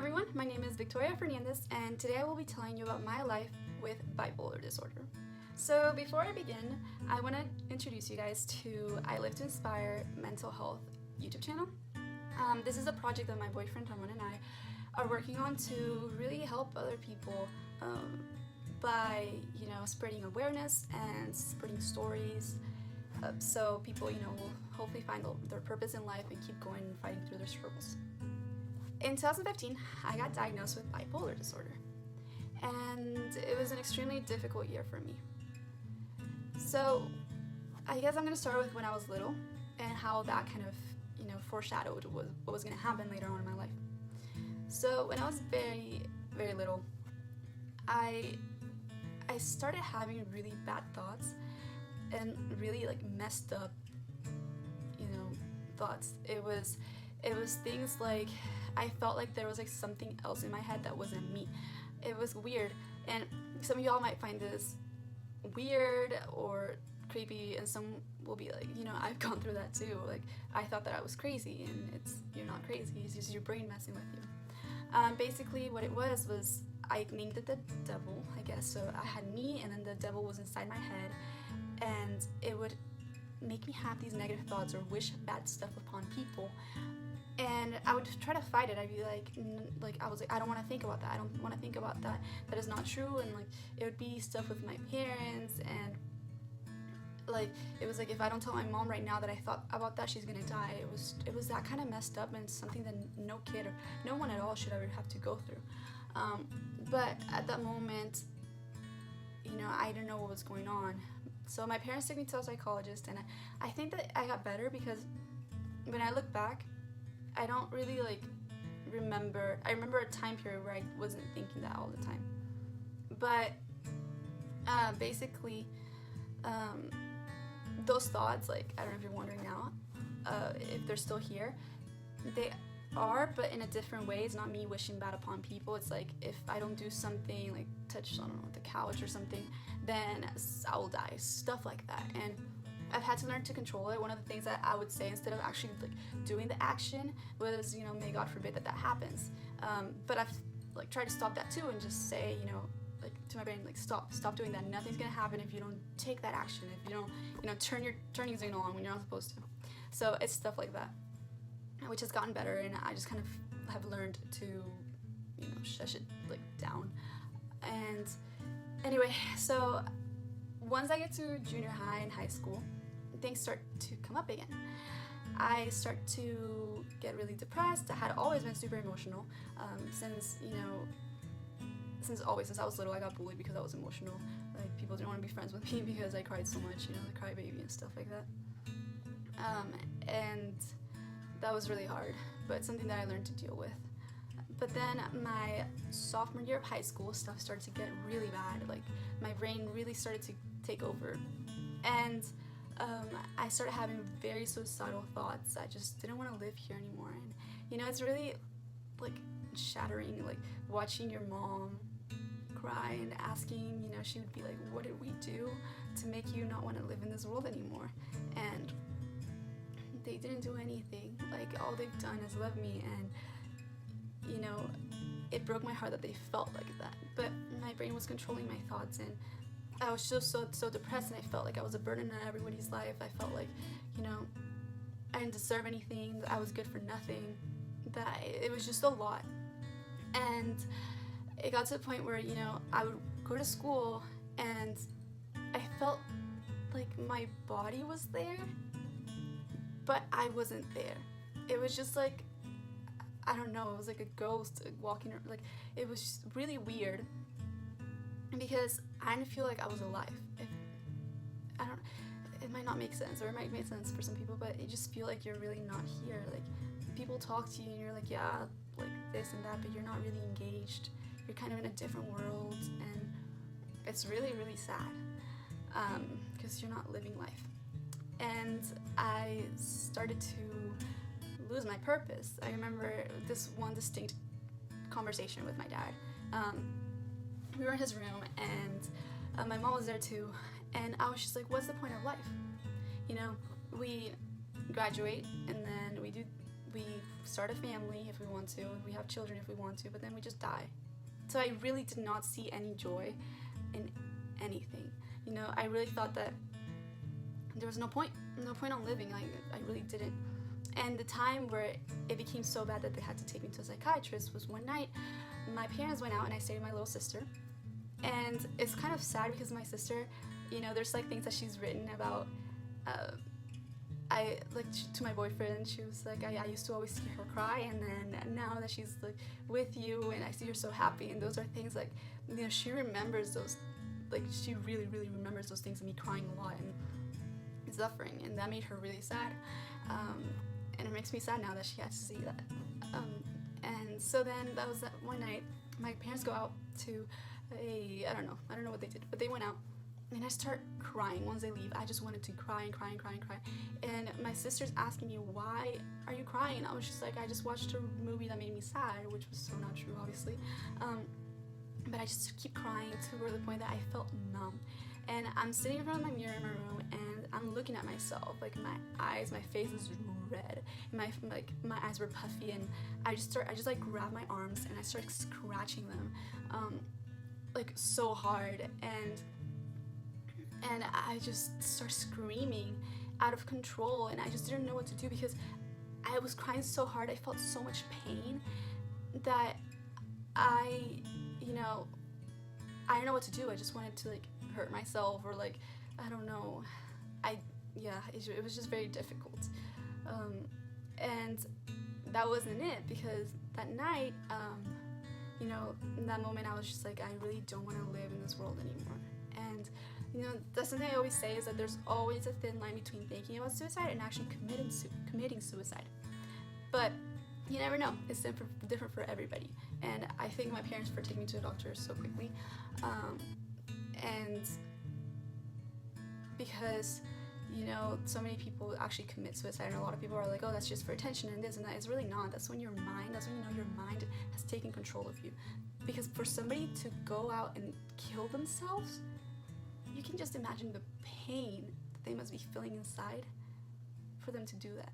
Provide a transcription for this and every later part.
everyone, my name is Victoria Fernandez, and today I will be telling you about my life with bipolar disorder. So before I begin, I want to introduce you guys to I Live to Inspire mental health YouTube channel. This is a project that my boyfriend Ramon and I are working on to really help other people by spreading awareness and spreading stories, so people will hopefully find their purpose in life and keep going and fighting through their struggles. In 2015, I got diagnosed with bipolar disorder, and it was an extremely difficult year for me. So I guess I'm going to start with when I was little and how that kind of foreshadowed what was going to happen later on in my life. So when I was very, very little, I started having really bad thoughts and really messed up thoughts. It was things like I felt like there was something else in my head that wasn't me. It was weird, and some of y'all might find this weird or creepy, and some will be like, I've gone through that too. I thought that I was crazy, and you're not crazy, it's just your brain messing with you. Basically what it was I named it the devil, I guess. So I had me, and then the devil was inside my head, and it would make me have these negative thoughts or wish bad stuff upon people. And I would try to fight it. I'd be I was like, I don't want to think about that. I don't want to think about that. That is not true. And it would be stuff with my parents, and it was if I don't tell my mom right now that I thought about that, she's gonna die. It was that kind of messed up, and something that no kid or no one at all should ever have to go through. But at that moment, I didn't know what was going on. So my parents took me to a psychologist, and I think that I got better, because when I look back, I don't really remember. I remember a time period where I wasn't thinking that all the time. But basically, those thoughts, I don't know if you're wondering now, if they're still here, they are, but in a different way. It's not me wishing bad upon people. It's if I don't do something, touch, I don't know, the couch or something, then I will die. Stuff like that. And I've had to learn to control it. One of the things that I would say, instead of actually doing the action, was may God forbid that happens. But I've tried to stop that too, and just say to my brain, stop doing that. Nothing's gonna happen if you don't take that action. If you don't turn your turning signal on when you're not supposed to. So it's stuff like that, which has gotten better, and I just kind of have learned to shush it down. And anyway, so once I get to junior high and high school, things start to come up again. I start to get really depressed. I had always been super emotional, since I was little. I got bullied because I was emotional. People didn't want to be friends with me because I cried so much, the crybaby and stuff like that. And that was really hard, but something that I learned to deal with. But then my sophomore year of high school, stuff started to get really bad. My brain really started to take over, and I started having very suicidal thoughts. I just didn't want to live here anymore. And it's really shattering, watching your mom cry and asking, she would be like, what did we do to make you not want to live in this world anymore? And they didn't do anything. All they've done is love me, and it broke my heart that they felt like that. But my brain was controlling my thoughts, and I was just so depressed, and I felt like I was a burden on everybody's life. I felt like I didn't deserve anything, that I was good for nothing, that it was just a lot. And it got to the point where I would go to school, and I felt like my body was there, but I wasn't there. It was just I don't know, it was like a ghost walking, it was just really weird, because I didn't feel like I was alive. It might not make sense, or it might make sense for some people, but you just feel like you're really not here. People talk to you, and you're yeah, this and that, but you're not really engaged. You're kind of in a different world, and it's really, really sad, because you're not living life. And I started to lose my purpose. I remember this one distinct conversation with my dad. We were in his room, and my mom was there too, and I was just what's the point of life? We graduate, and then we start a family if we want to, we have children if we want to, but then we just die. So I really did not see any joy in anything. You know, I really thought that there was no point on living. I really didn't. And the time where it became so bad that they had to take me to a psychiatrist was one night. My parents went out and I stayed with my little sister. And it's kind of sad because my sister, you know, there's like things that she's written about. To my boyfriend, she was like, I used to always see her cry, and then now that she's like with you and I see her so happy, and those are things like, you know, she remembers those, like she really, really remembers those things, and me crying a lot and suffering, and that made her really sad. And it makes me sad now that she had to see that. And so then that was that one night. My parents go out to I don't know what they did, but they went out, and I start crying. Once they leave, I just wanted to cry and cry and cry and cry. And my sister's asking me, why are you crying? I was just like, I just watched a movie that made me sad, which was so not true, obviously. But I just keep crying to the point that I felt numb. And I'm sitting in front of my mirror in my room, and I'm looking at myself. Like my face is red. My eyes were puffy, and I just like grab my arms and I start scratching them, like so hard, and I just start screaming out of control, and I just didn't know what to do because I was crying so hard. I felt so much pain that I didn't know what to do. I just wanted to like hurt myself, or like, I don't know. It was just very difficult. And that wasn't it, because that night, in that moment I was just like, I really don't want to live in this world anymore. And that's something I always say, is that there's always a thin line between thinking about suicide and actually committing suicide. But you never know. It's different for everybody. And I thank my parents for taking me to the doctor so quickly. And because so many people actually commit suicide, and a lot of people are like, oh, that's just for attention and this and that. It's really not. That's when your mind has taken control of you. Because for somebody to go out and kill themselves, you can just imagine the pain that they must be feeling inside for them to do that.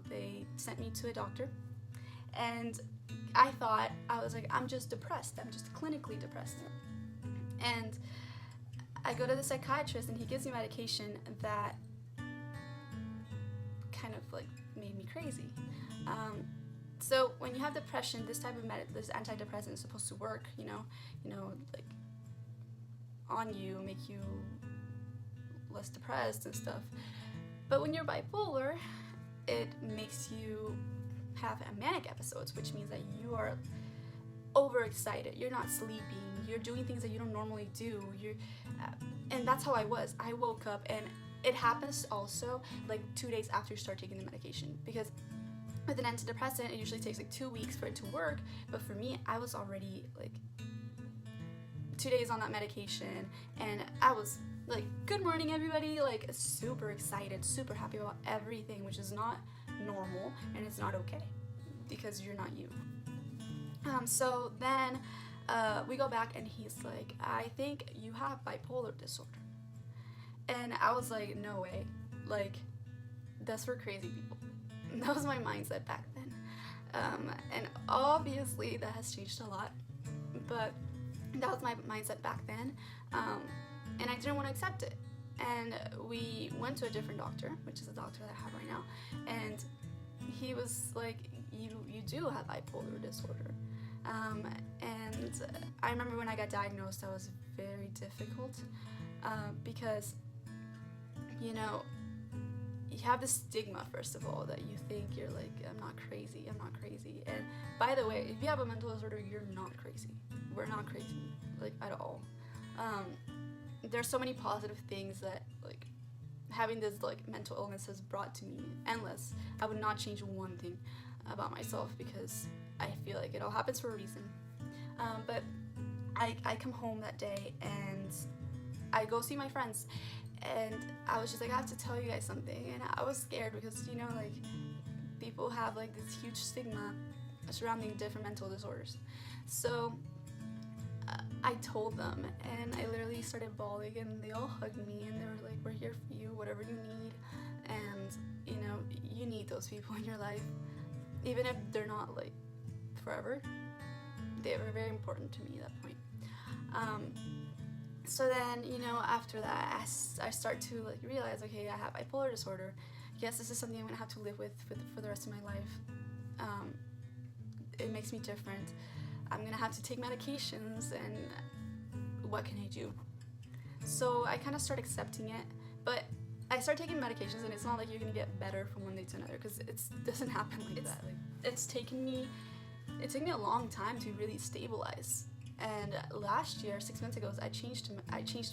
They sent me to a doctor, and I was like, I'm just depressed. I'm just clinically depressed. And I go to the psychiatrist, and he gives me medication that kind of like made me crazy. So when you have depression, this type of this antidepressant is supposed to work, like on you, make you less depressed and stuff. But when you're bipolar, it makes you have manic episodes, which means that you are overexcited, you're not sleeping, you're doing things that you don't normally do, and that's how I was. I woke up, and it happens also like 2 days after you start taking the medication, because with an antidepressant it usually takes like 2 weeks for it to work, but for me, I was already like 2 days on that medication, and I was like, good morning everybody, like super excited, super happy about everything, which is not normal, and it's not okay, because you're not you. So then we go back, and he's like, I think you have bipolar disorder. And I was like, no way, like that's for crazy people. That was my mindset back then. And obviously that has changed a lot, but that was my mindset back then. And I didn't want to accept it. And we went to a different doctor, which is the doctor that I have right now, and he was like, you do have bipolar disorder. And I remember when I got diagnosed, that was very difficult, because you have this stigma, first of all, that you think you're like, I'm not crazy. And by the way, if you have a mental disorder, you're not crazy. We're not crazy, like, at all. There's so many positive things that like having this like mental illness has brought to me, endless. I would not change one thing about myself, because I feel like it all happens for a reason. But I come home that day, and I go see my friends, and I was just like, I have to tell you guys something. And I was scared, because like people have like this huge stigma surrounding different mental disorders. So I told them, and I literally started bawling, and they all hugged me, and they were like, we're here for you, whatever you need. And you need those people in your life. even if they're not like forever, they were very important to me at that point. So then, you know, after that, I start to like realize, okay, I have bipolar disorder. Yes, this is something I'm gonna have to live with for the rest of my life. It makes me different. I'm gonna have to take medications, and what can I do? So I kind of start accepting it, but I start taking medications, and it's not like you're gonna get better from one day to another, because it doesn't happen like that. Like, it's taken me a long time to really stabilize. And last year, 6 months ago, I changed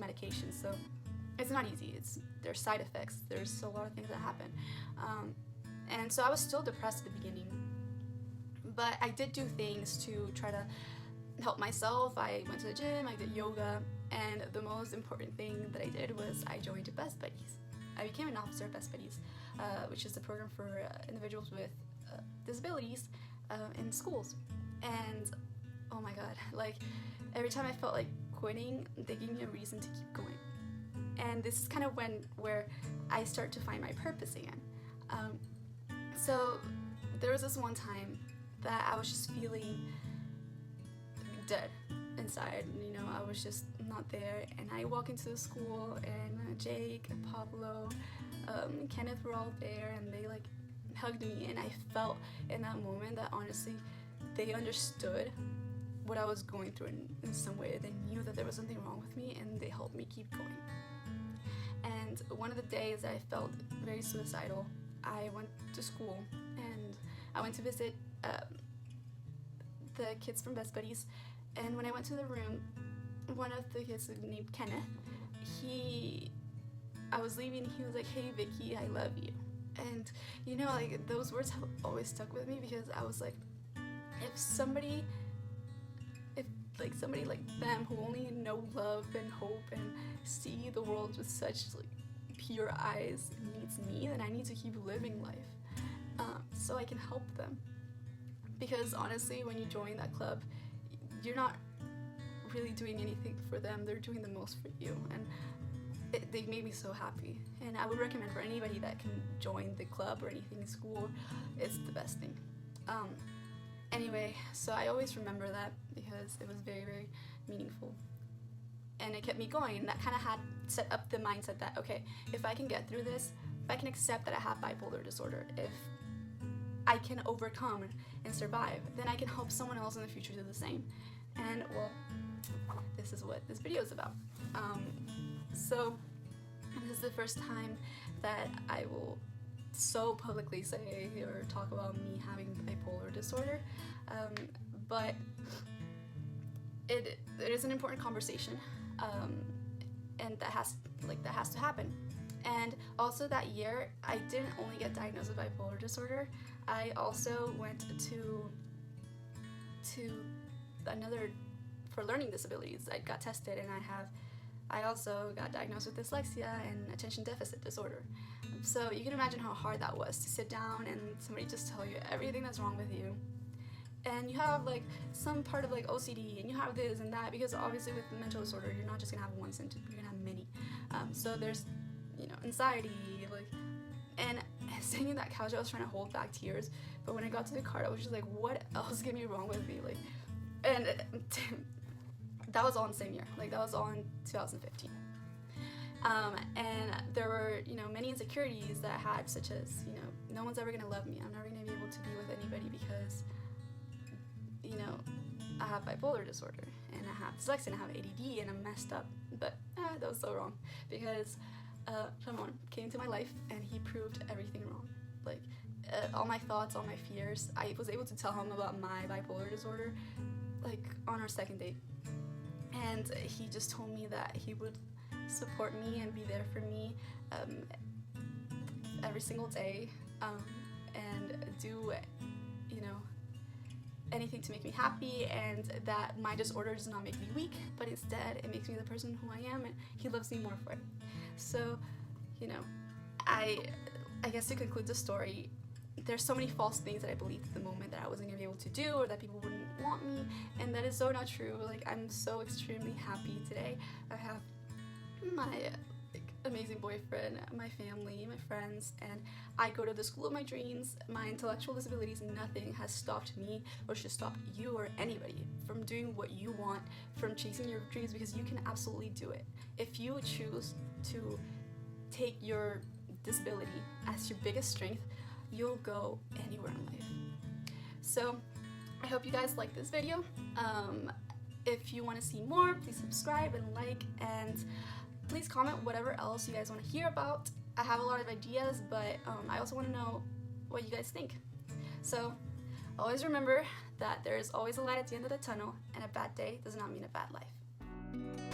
medications. So it's not easy. There's side effects. There's a lot of things that happen. And so I was still depressed at the beginning, but I did do things to try to help myself. I went to the gym, I did yoga, and the most important thing that I did was I joined Best Buddies. I became an officer of Best Buddies, which is a program for individuals with disabilities in schools. And oh my god, like every time I felt like quitting, they gave me a reason to keep going. And this is kind of where I start to find my purpose again. So there was this one time that I was just feeling dead inside. You know, I was just not there. And I walk into the school, and Jake, Pablo, Kenneth were all there, and they like hugged me. And I felt in that moment that honestly, they understood what I was going through in some way. They knew that there was something wrong with me, and they helped me keep going. And one of the days that I felt very suicidal, I went to school, and I went to visit the kids from Best Buddies. And when I went to the room, one of the kids named Kenneth, I was leaving, he was like, "Hey Vicky, I love you." And you know, like those words have always stuck with me, because I was like, if somebody like them, who only know love and hope and see the world with such like pure eyes, needs me, then I need to keep living life so I can help them. Because honestly, when you join that club, you're not really doing anything for them, they're doing the most for you. And they made me so happy, and I would recommend for anybody that can join the club or anything in school, it's the best thing. Anyway, so I always remember that, because it was very, very meaningful, and it kept me going. And that kind of had set up the mindset that, okay, if I can get through this, if I can accept that I have bipolar disorder, if I can overcome and survive, then I can help someone else in the future do the same. And well, this is what this video is about. So this is the first time that I will so publicly say or talk about me having bipolar disorder, but it is an important conversation, and that has to happen. And also that year, I didn't only get diagnosed with bipolar disorder, I also went to another for learning disabilities. I got tested, and I also got diagnosed with dyslexia and attention deficit disorder. So you can imagine how hard that was to sit down and somebody just tell you everything that's wrong with you. And you have like some part of like OCD, and you have this and that, because obviously with mental disorder, you're not just gonna have one symptom, you're gonna have many. So there's, you know, anxiety, like, and sitting in that couch, I was trying to hold back tears, but when I got to the car, I was just like, what else can be wrong with me? Like, and that was all in the same year, like that was all in 2015. And there were, you know, many insecurities that I had, such as, you know, no one's ever gonna love me, I'm never gonna be able to be with anybody because, you know, I have bipolar disorder, and I have dyslexia, and I have ADD, and I'm messed up. But that was so wrong, because someone came to my life, and he proved everything wrong. Like, all my thoughts, all my fears, I was able to tell him about my bipolar disorder, like, on our second date. And he just told me that he would support me and be there for me every single day, and do, you know, anything to make me happy, and that my disorder does not make me weak, but instead it makes me the person who I am, and he loves me more for it. So, you know, I guess to conclude the story, there's so many false things that I believed at the moment that I wasn't gonna be able to do, or that people wouldn't want me, and that is so not true. Like, I'm so extremely happy today. I have my amazing boyfriend, my family, my friends, and I go to the school of my dreams. My intellectual disabilities, nothing has stopped me or should stop you or anybody from doing what you want, from chasing your dreams, because you can absolutely do it. If you choose to take your disability as your biggest strength, you'll go anywhere in life. So I hope you guys like this video. If you want to see more, please subscribe and like, and please comment whatever else you guys want to hear about. I have a lot of ideas, but I also want to know what you guys think. So always remember that there is always a light at the end of the tunnel, and a bad day does not mean a bad life.